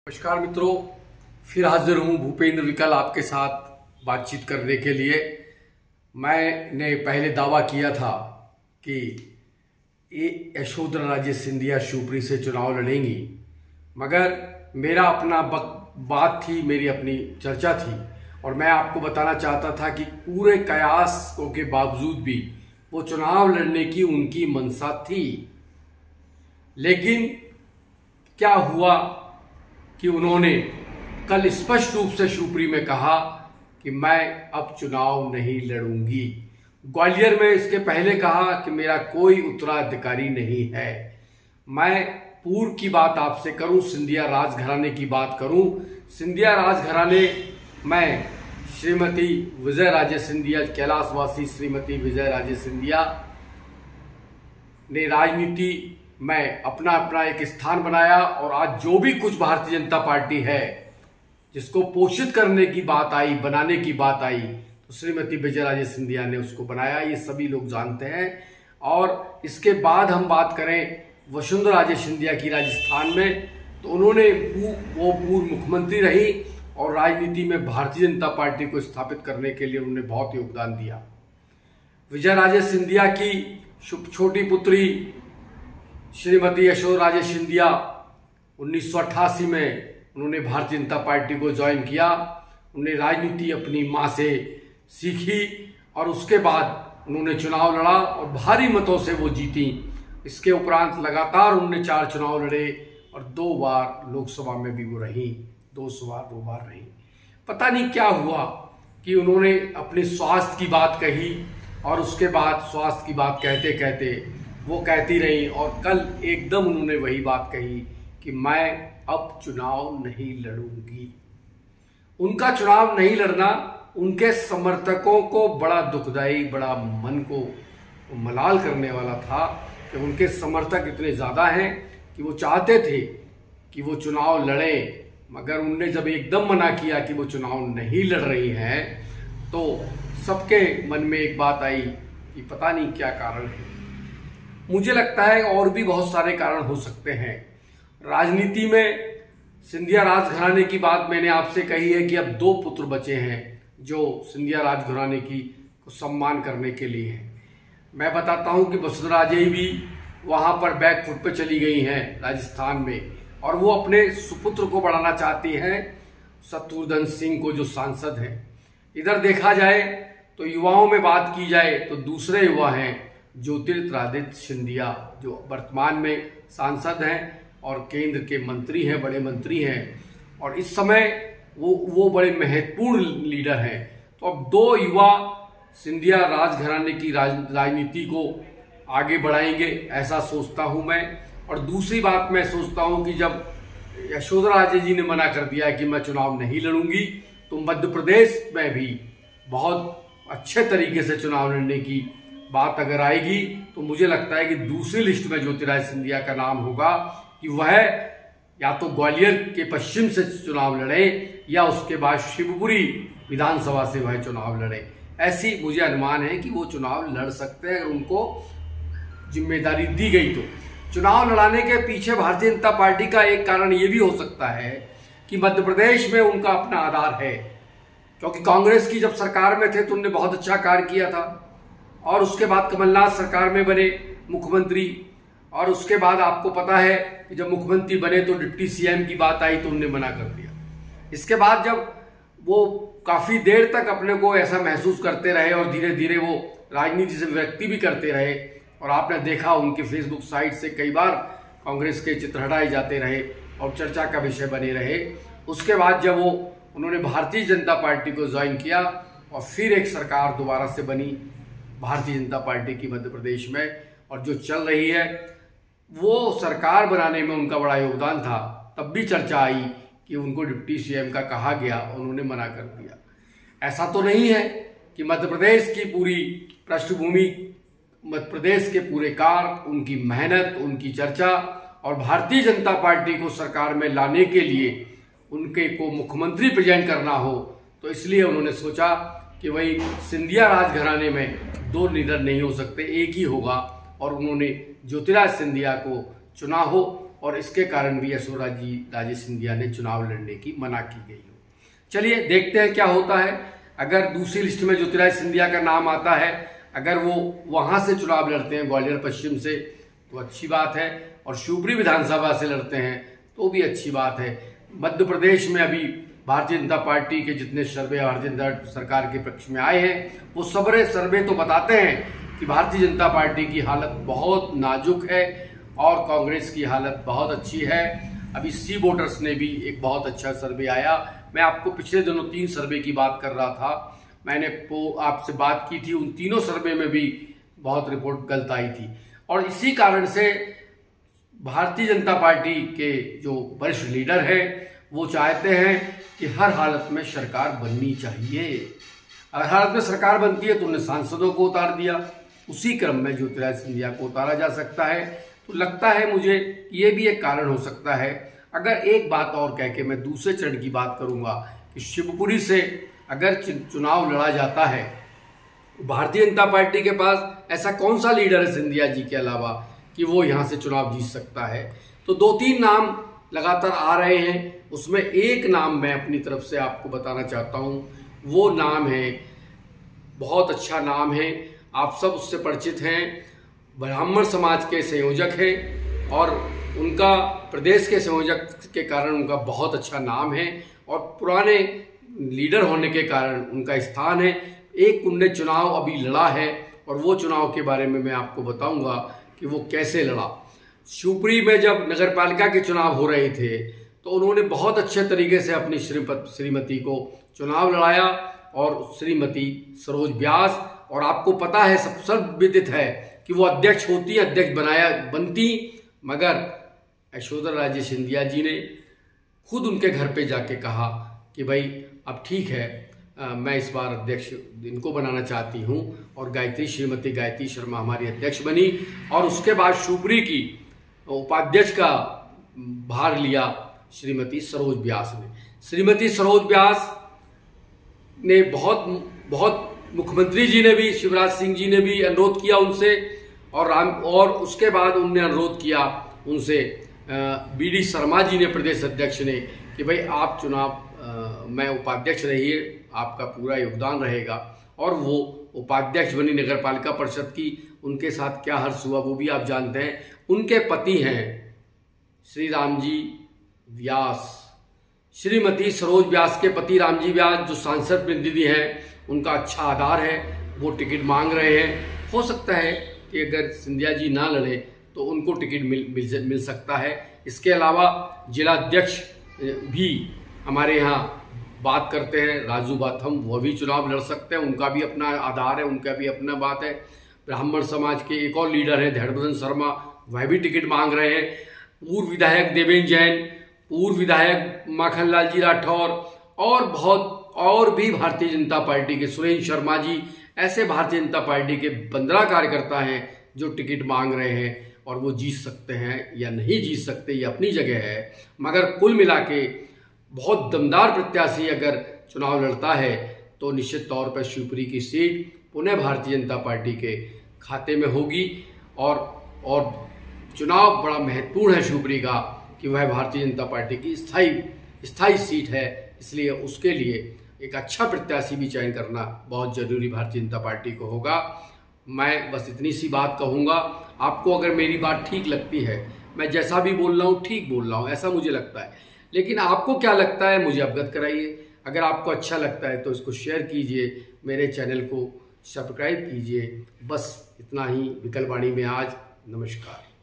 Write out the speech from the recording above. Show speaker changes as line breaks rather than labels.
नमस्कार मित्रों, फिर हाजिर हूँ भूपेंद्र विकल आपके साथ बातचीत करने के लिए। मैंने पहले दावा किया था कि यशोधरा राजे सिंधिया शिवपुरी से चुनाव लड़ेंगी, मगर मेरा अपना बात थी, मेरी अपनी चर्चा थी और मैं आपको बताना चाहता था कि पूरे कयासों के बावजूद भी वो चुनाव लड़ने की उनकी मंशा थी। लेकिन क्या हुआ कि उन्होंने कल स्पष्ट रूप से शिवपुरी में कहा कि मैं अब चुनाव नहीं लड़ूंगी। ग्वालियर में इसके पहले कहा कि मेरा कोई उत्तराधिकारी नहीं है। मैं पूर्व की बात आपसे करूं, सिंधिया राजघराने की बात करूं, सिंधिया राजघराने में श्रीमती विजय राजे सिंधिया, कैलाशवासी श्रीमती विजय राजे सिंधिया ने राजनीति में अपना अपना एक स्थान बनाया और आज जो भी कुछ भारतीय जनता पार्टी है जिसको पोषित करने की बात आई, बनाने की बात आई, तो श्रीमती विजय राजे सिंधिया ने उसको बनाया, ये सभी लोग जानते हैं। और इसके बाद हम बात करें वसुंधरा राजे सिंधिया की राजस्थान में, तो उन्होंने वो पूर्व मुख्यमंत्री रही और राजनीति में भारतीय जनता पार्टी को स्थापित करने के लिए उन्होंने बहुत योगदान दिया। विजय राजे सिंधिया की छोटी पुत्री श्रीमती यशोधरा राजे सिंधिया 1988 में उन्होंने भारतीय जनता पार्टी को ज्वाइन किया। उन्होंने राजनीति अपनी मां से सीखी और उसके बाद उन्होंने चुनाव लड़ा और भारी मतों से वो जीती। इसके उपरांत लगातार उन्होंने 4 चुनाव लड़े और 2 बार लोकसभा में भी वो रही, 2 बार रही। पता नहीं क्या हुआ कि उन्होंने अपने स्वास्थ्य की बात कही और उसके बाद स्वास्थ्य की बात कहते कहते वो कहती रही और कल एकदम उन्होंने वही बात कही कि मैं अब चुनाव नहीं लड़ूंगी। उनका चुनाव नहीं लड़ना उनके समर्थकों को बड़ा दुखदाई, बड़ा मन को मलाल करने वाला था कि उनके समर्थक इतने ज़्यादा हैं कि वो चाहते थे कि वो चुनाव लड़ें, मगर उनने जब एकदम मना किया कि वो चुनाव नहीं लड़ रही हैं तो सबके मन में एक बात आई कि पता नहीं क्या कारण है। मुझे लगता है और भी बहुत सारे कारण हो सकते हैं। राजनीति में सिंधिया राजघराने की बात मैंने आपसे कही है कि अब 2 पुत्र बचे हैं जो सिंधिया राजघराने की को सम्मान करने के लिए हैं। मैं बताता हूं कि वसुंधरा राजे भी वहां पर बैकफुट पे चली गई हैं राजस्थान में और वो अपने सुपुत्र को बढ़ाना चाहती हैं, शत्रुघ्न सिंह को, जो सांसद हैं। इधर देखा जाए तो युवाओं में बात की जाए तो दूसरे युवा हैं ज्योतिरादित्य सिंधिया, जो वर्तमान में सांसद हैं और केंद्र के मंत्री हैं, बड़े मंत्री हैं और इस समय वो बड़े महत्वपूर्ण लीडर हैं। तो अब 2 युवा सिंधिया राजघराने की राजनीति को आगे बढ़ाएंगे, ऐसा सोचता हूं मैं। और दूसरी बात मैं सोचता हूं कि जब यशोधरा राजे जी ने मना कर दिया कि मैं चुनाव नहीं लड़ूंगी, तो मध्य प्रदेश में भी बहुत अच्छे तरीके से चुनाव लड़ने की बात अगर आएगी तो मुझे लगता है कि दूसरी लिस्ट में ज्योतिरादित्य सिंधिया का नाम होगा कि वह या तो ग्वालियर के पश्चिम से चुनाव लड़े या उसके बाद शिवपुरी विधानसभा से वह चुनाव लड़े। ऐसी मुझे अनुमान है कि वो चुनाव लड़ सकते हैं अगर उनको जिम्मेदारी दी गई तो। चुनाव लड़ाने के पीछे भारतीय जनता पार्टी का एक कारण ये भी हो सकता है कि मध्य प्रदेश में उनका अपना आधार है, क्योंकि कांग्रेस की जब सरकार में थे तो उन्होंने बहुत अच्छा कार्य किया था और उसके बाद कमलनाथ सरकार में बने मुख्यमंत्री और उसके बाद आपको पता है कि जब मुख्यमंत्री बने तो डिप्टी सीएम की बात आई तो उन्होंने मना कर दिया। इसके बाद जब वो काफी देर तक अपने को ऐसा महसूस करते रहे और धीरे धीरे वो राजनीति से विरक्ति भी करते रहे और आपने देखा उनके फेसबुक साइट से कई बार कांग्रेस के चित्र हटाए जाते रहे और चर्चा का विषय बने रहे। उसके बाद जब उन्होंने भारतीय जनता पार्टी को ज्वाइन किया और फिर एक सरकार दोबारा से बनी भारतीय जनता पार्टी की मध्य प्रदेश में, और जो चल रही है वो सरकार बनाने में उनका बड़ा योगदान था। तब भी चर्चा आई कि उनको डिप्टी सीएम का कहा गया, उन्होंने मना कर दिया। ऐसा तो नहीं है कि मध्य प्रदेश की पूरी पृष्ठभूमि, मध्य प्रदेश के पूरे कार्य, उनकी मेहनत, उनकी चर्चा और भारतीय जनता पार्टी को सरकार में लाने के लिए उनके को मुख्यमंत्री प्रेजेंट करना हो, तो इसलिए उन्होंने सोचा कि वही सिंधिया राजघराने में 2 लीडर नहीं हो सकते, एक ही होगा और उन्होंने ज्योतिरादित्य सिंधिया को चुना हो और इसके कारण भी यशोधरा जी राजे सिंधिया ने चुनाव लड़ने की मना की गई हो। चलिए देखते हैं क्या होता है। अगर दूसरी लिस्ट में ज्योतिराज सिंधिया का नाम आता है, अगर वो वहां से चुनाव लड़ते हैं ग्वालियर पश्चिम से, तो अच्छी बात है, और शिवपुरी विधानसभा से लड़ते हैं तो भी अच्छी बात है। मध्य प्रदेश में अभी भारतीय जनता पार्टी के जितने सर्वे भारतीय जनता सरकार के पक्ष में आए हैं, वो सबरे सर्वे तो बताते हैं कि भारतीय जनता पार्टी की हालत बहुत नाजुक है और कांग्रेस की हालत बहुत अच्छी है। अभी सी वोटर्स ने भी एक बहुत अच्छा सर्वे आया। मैं आपको पिछले दिनों 3 सर्वे की बात कर रहा था, मैंने आपसे बात की थी, उन तीनों सर्वे में भी बहुत रिपोर्ट गलत आई थी। और इसी कारण से भारतीय जनता पार्टी के जो वरिष्ठ लीडर है वो चाहते हैं कि हर हालत में सरकार बननी चाहिए। अगर हालत में सरकार बनती है तो उन्हें सांसदों को उतार दिया, उसी क्रम में ज्योतिराज सिंधिया को उतारा जा सकता है। तो लगता है मुझे ये भी एक कारण हो सकता है। अगर एक बात और कह के मैं दूसरे चरण की बात करूंगा कि शिवपुरी से अगर चुनाव लड़ा जाता है, भारतीय जनता पार्टी के पास ऐसा कौन सा लीडर है सिंधिया जी के अलावा कि वो यहां से चुनाव जीत सकता है। तो 2-3 नाम लगातार आ रहे हैं, उसमें एक नाम मैं अपनी तरफ से आपको बताना चाहता हूं। वो नाम है, बहुत अच्छा नाम है, आप सब उससे परिचित हैं, ब्राह्मण समाज के संयोजक हैं और उनका प्रदेश के संयोजक के कारण उनका बहुत अच्छा नाम है और पुराने लीडर होने के कारण उनका स्थान है। एक उनने चुनाव अभी लड़ा है और वो चुनाव के बारे में मैं आपको बताऊंगा कि वो कैसे लड़ा। शिवपुरी में जब नगर पालिका के चुनाव हो रहे थे तो उन्होंने बहुत अच्छे तरीके से अपनी श्रीमती को चुनाव लड़ाया और श्रीमती सरोज व्यास, और आपको पता है, सब विदित है कि वो अध्यक्ष होती, अध्यक्ष बनती, मगर यशोधरा राजे सिंधिया जी ने खुद उनके घर पे जाके कहा कि भाई अब ठीक है, मैं इस बार अध्यक्ष इनको बनाना चाहती हूँ, और श्रीमती गायत्री शर्मा हमारी अध्यक्ष बनी। और उसके बाद शिवपुरी की उपाध्यक्ष का भार लिया श्रीमती सरोज व्यास ने। श्रीमती सरोज व्यास ने बहुत मुख्यमंत्री जी ने भी, शिवराज सिंह जी ने भी अनुरोध किया उनसे, और उसके बाद उनने अनुरोध किया उनसे BD शर्मा जी ने, प्रदेश अध्यक्ष ने, कि भाई आप चुनाव में उपाध्यक्ष रहिए, आपका पूरा योगदान रहेगा। और वो उपाध्यक्ष बनी नगर पालिका परिषद की। उनके साथ क्या हर्ष हुआ वो भी आप जानते हैं। उनके पति हैं श्री रामजी व्यास, श्रीमती सरोज व्यास के पति रामजी व्यास जो सांसद प्रतिनिधि हैं, उनका अच्छा आधार है, वो टिकट मांग रहे हैं। हो सकता है कि अगर सिंधिया जी ना लड़े तो उनको टिकट मिल सकता है। इसके अलावा जिला अध्यक्ष भी हमारे यहाँ बात करते हैं, राजू बाथम, वो भी चुनाव लड़ सकते हैं, उनका भी अपना आधार है, उनका भी अपना बात है। ब्राह्मण समाज के एक और लीडर हैं धैर्यवर्धन शर्मा, वह भी टिकट मांग रहे हैं। पूर्व विधायक देवेंद्र जैन, पूर्व विधायक माखनलाल जी राठौर, और भी भारतीय जनता पार्टी के सुरेंद्र शर्मा जी, ऐसे भारतीय जनता पार्टी के 15 कार्यकर्ता हैं जो टिकट मांग रहे हैं, और वो जीत सकते हैं या नहीं जीत सकते ये अपनी जगह है। मगर कुल मिला के बहुत दमदार प्रत्याशी अगर चुनाव लड़ता है तो निश्चित तौर पर शिवपुरी की सीट पुनः भारतीय जनता पार्टी के खाते में होगी। और चुनाव बड़ा महत्वपूर्ण है शिवपुरी का कि वह भारतीय जनता पार्टी की स्थायी सीट है, इसलिए उसके लिए एक अच्छा प्रत्याशी भी चयन करना बहुत जरूरी भारतीय जनता पार्टी को होगा। मैं बस इतनी सी बात कहूँगा। आपको अगर मेरी बात ठीक लगती है, मैं जैसा भी बोल रहा हूँ ठीक बोल रहा हूँ, ऐसा मुझे लगता है, लेकिन आपको क्या लगता है मुझे अवगत कराइए। अगर आपको अच्छा लगता है तो इसको शेयर कीजिए, मेरे चैनल को सब्सक्राइब कीजिए। बस इतना ही विकल वाणी में आज। नमस्कार।